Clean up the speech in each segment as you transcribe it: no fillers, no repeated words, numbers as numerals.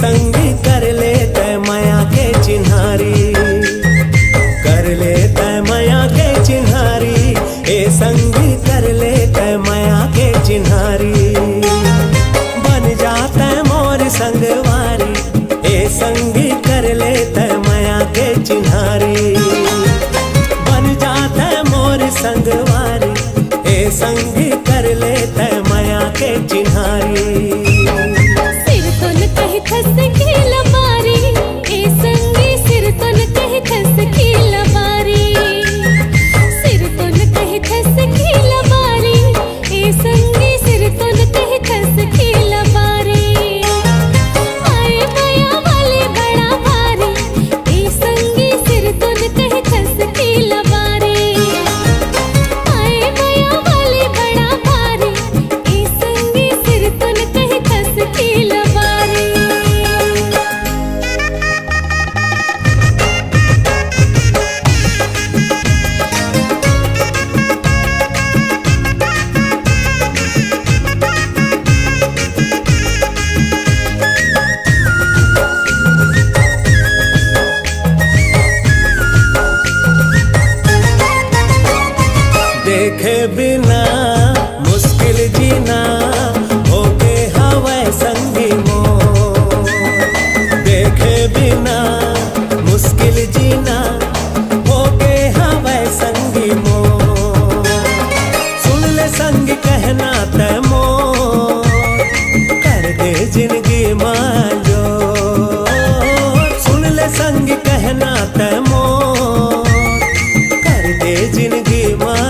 संगी कर ले तय माया के चिन्हारी, कर ले तय माया के चिन्हारी, ए संगी कर ले तय माया के चिन्हारी। बन जाता मोर संगवारी, ए संगी कर ले तय माया के चिन्हारी। बन जाता मोर संगवारी, ए संगी कर ले तय माया के चिन्हारी। खस की लबारी, ए संगी सिर तुन कह खस की लबारी। सिर तुन कह खस की लबारी, ए संगी सिर तुन कह खस की लबारी। आए माया वाले बड़ा भारी, ए संगी सिर तुन कह खस की लबारी। आए माया वाले बड़ा भारी, ए संगी सिर तुन कह खस की लबारी। देखे बिना मुश्किल जीना, होके हवै संगी मोर। देखे बिना मुश्किल जीना, होके हवै संगी मोर। सुन ले संगी कहना तै मोर, कर दे जिंदगी मांझो। सुन ले संगी कहना तै मोर, कर दे जिंदगी मांझो।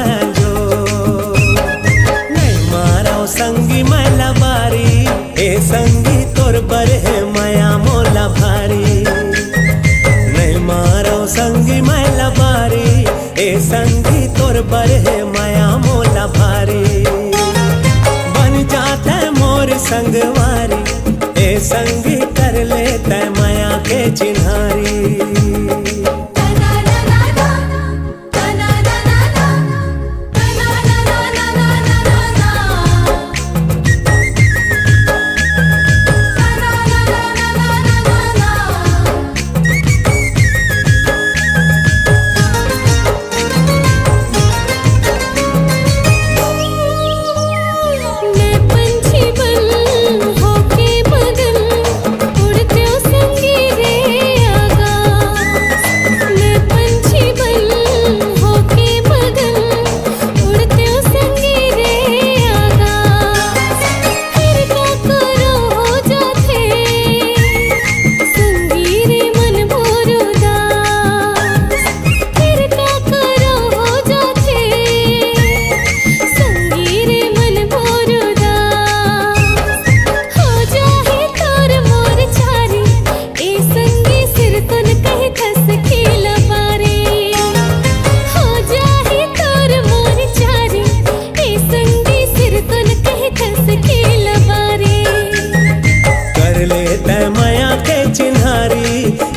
संगी मैला बारी, ए संगी तोर पर है माया मोला भारी। नहीं मारो संगी मैला बारी, ए संगी तोर पर है माया मोला भारी। बन जाता मोर संगवारी, ए संगी कर ले तय माया के चिन्हारी।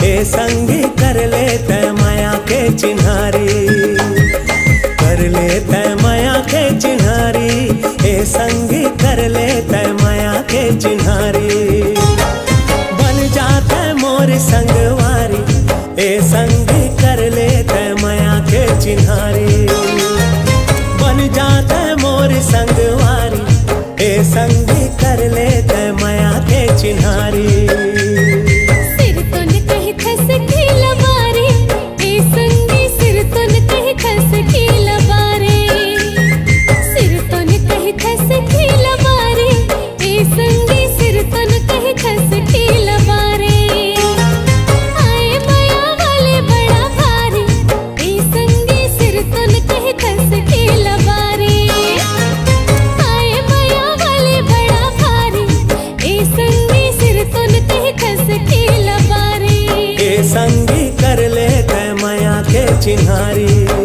ए संगी कर ले तय माया के चिन्हारी, कर ले तय माया के चिन्हारी। ए संगी कर ले तय माया के चिन्हारी। बन जाता मोर संगवारी, ए संगी कर ले तय माया के चिन्हारी। बन जाता मोर संगवारी, ए संगी कर ले तय माया के चिन्हारी। संगी कर ले तय माया के चिन्हारी।